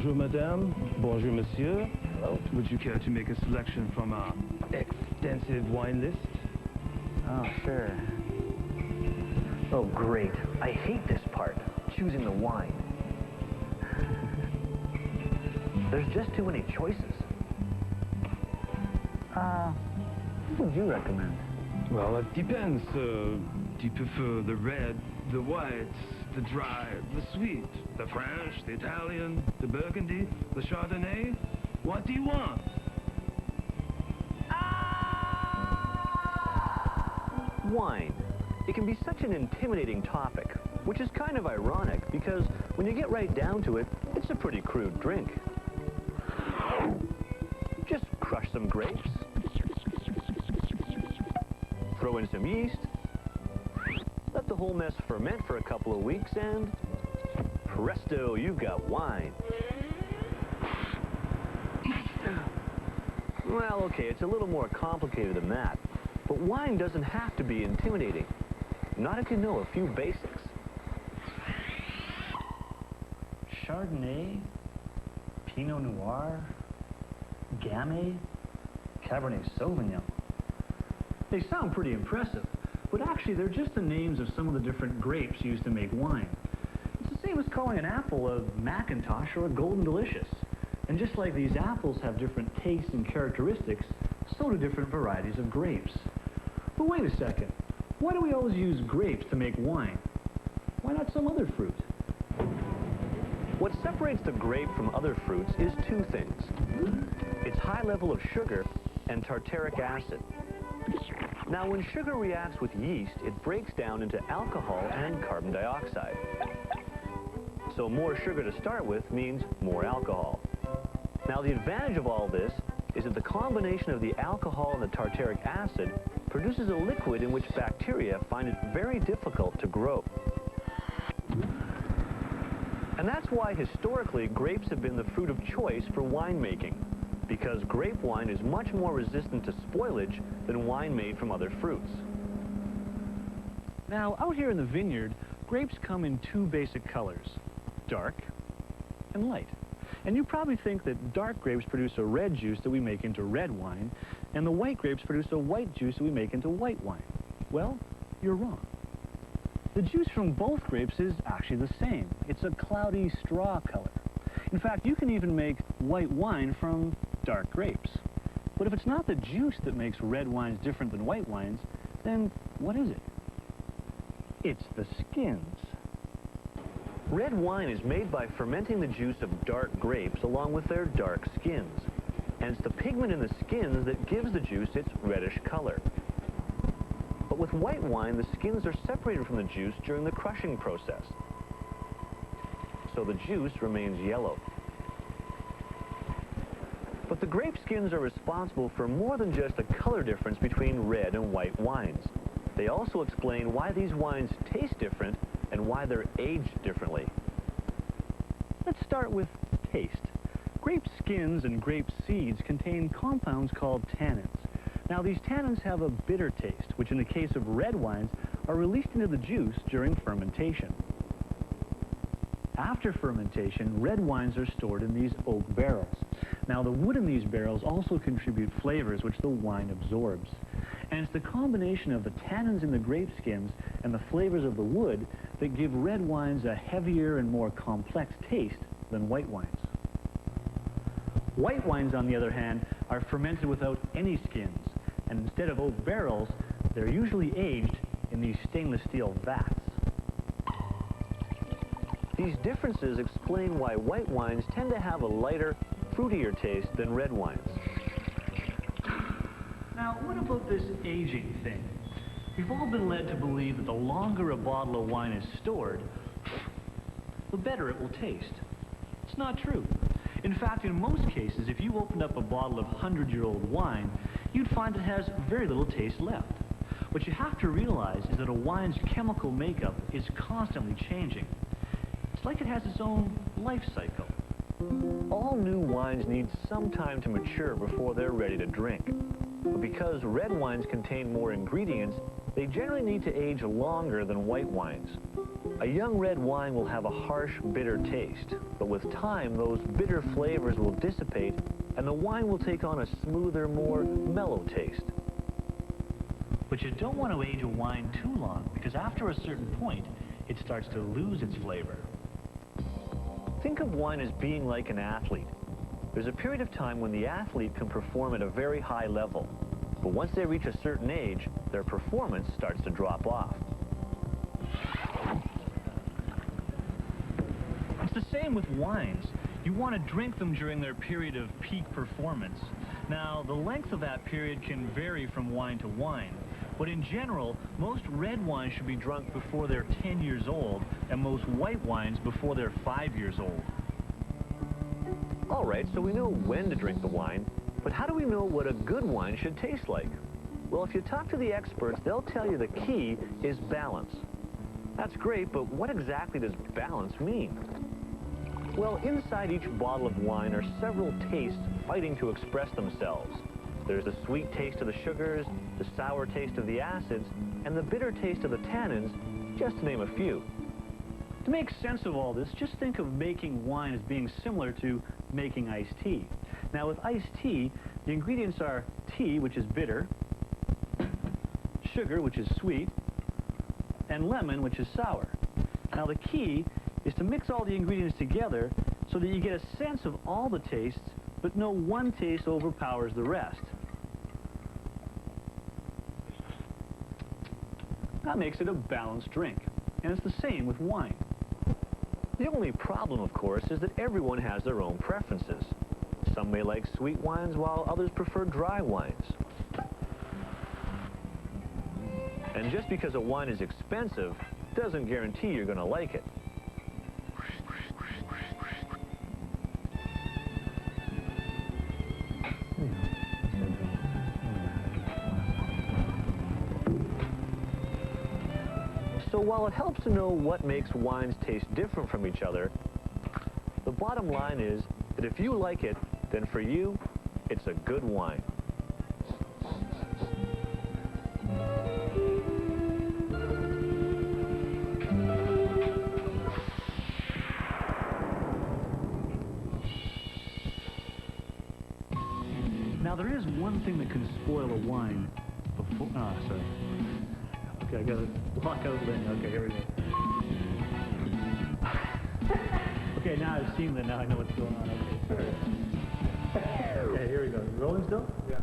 Bonjour, madame. Bonjour, monsieur. Hello. Would you care to make a selection from our extensive wine list? Oh, sure. Oh, great. I hate this part, choosing the wine. There's just too many choices. What would you recommend? Well, it depends. Do you prefer the red, the white, the dry, the sweet, the French, the Italian, the Burgundy, the Chardonnay? What do you want? Wine. It can be such an intimidating topic, which is kind of ironic because when you get right down to it, it's a pretty crude drink. Just crush some grapes, throw in some yeast, let the whole mess ferment for a couple of weeks, and presto, you've got wine. Well, okay, it's a little more complicated than that, but wine doesn't have to be intimidating. Not if you know a few basics. Chardonnay, Pinot Noir, Gamay, Cabernet Sauvignon. They sound pretty impressive, but actually they're just the names of some of the different grapes used to make wine. It's the same as calling an apple a Macintosh or a Golden Delicious. And just like these apples have different tastes and characteristics, so do different varieties of grapes. But wait a second, why do we always use grapes to make wine? Why not some other fruit? What separates the grape from other fruits is two things. Its high level of sugar and tartaric acid. Now, when sugar reacts with yeast, it breaks down into alcohol and carbon dioxide. So more sugar to start with means more alcohol. Now, the advantage of all this is that the combination of the alcohol and the tartaric acid produces a liquid in which bacteria find it very difficult to grow. And that's why historically grapes have been the fruit of choice for winemaking, because grape wine is much more resistant to spoilage than wine made from other fruits. Now, out here in the vineyard, grapes come in two basic colors, dark and light. And you probably think that dark grapes produce a red juice that we make into red wine, and the white grapes produce a white juice that we make into white wine. Well, you're wrong. The juice from both grapes is actually the same. It's a cloudy straw color. In fact, you can even make white wine from dark grapes. But if it's not the juice that makes red wines different than white wines, then what is it? It's the skins. Red wine is made by fermenting the juice of dark grapes along with their dark skins. And it's the pigment in the skins that gives the juice its reddish color. But with white wine, the skins are separated from the juice during the crushing process. So the juice remains yellow. But the grape skins are responsible for more than just a color difference between red and white wines. They also explain why these wines taste different and why they're aged differently. Let's start with taste. Grape skins and grape seeds contain compounds called tannins. Now, these tannins have a bitter taste, which in the case of red wines are released into the juice during fermentation. After fermentation, red wines are stored in these oak barrels. Now, the wood in these barrels also contribute flavors which the wine absorbs. And it's the combination of the tannins in the grape skins and the flavors of the wood that give red wines a heavier and more complex taste than white wines. White wines, on the other hand, are fermented without any skins, and instead of oak barrels, they're usually aged in these stainless steel vats. These differences explain why white wines tend to have a lighter, fruitier taste than red wines. Now, what about this aging thing? We've all been led to believe that the longer a bottle of wine is stored, the better it will taste. It's not true. In fact, in most cases, if you opened up a bottle of 100-year-old wine, you'd find it has very little taste left. What you have to realize is that a wine's chemical makeup is constantly changing. It's like it has its own life cycle. All new wines need some time to mature before they're ready to drink. But because red wines contain more ingredients, they generally need to age longer than white wines. A young red wine will have a harsh, bitter taste, but with time, those bitter flavors will dissipate, and the wine will take on a smoother, more mellow taste. But you don't want to age a wine too long, because after a certain point, it starts to lose its flavor. Think of wine as being like an athlete. There's a period of time when the athlete can perform at a very high level, but once they reach a certain age, their performance starts to drop off. It's the same with wines. You want to drink them during their period of peak performance. Now, the length of that period can vary from wine to wine, but in general, most red wines should be drunk before they're 10 years old, and most white wines before they're 5 years old. All right, so we know when to drink the wine, but how do we know what a good wine should taste like? Well, if you talk to the experts, they'll tell you the key is balance. That's great, but what exactly does balance mean? Well, inside each bottle of wine are several tastes fighting to express themselves. There's the sweet taste of the sugars, the sour taste of the acids, and the bitter taste of the tannins, just to name a few. To make sense of all this, just think of making wine as being similar to making iced tea. Now, with iced tea, the ingredients are tea, which is bitter, sugar, which is sweet, and lemon, which is sour. Now, the key is to mix all the ingredients together so that you get a sense of all the tastes, but no one taste overpowers the rest. That makes it a balanced drink, and it's the same with wine. The only problem, of course, is that everyone has their own preferences. Some may like sweet wines, while others prefer dry wines. And just because a wine is expensive doesn't guarantee you're going to like it. So while it helps to know what makes wines taste different from each other, the bottom line is that if you like it, then for you, it's a good wine. Now, there is one thing that can spoil a wine before... Oh, sorry. Okay, I gotta lock out the... Okay, here we go. Okay, now I've seen that. Now I know what's going on. Okay, here we go. Rolling still? Yeah.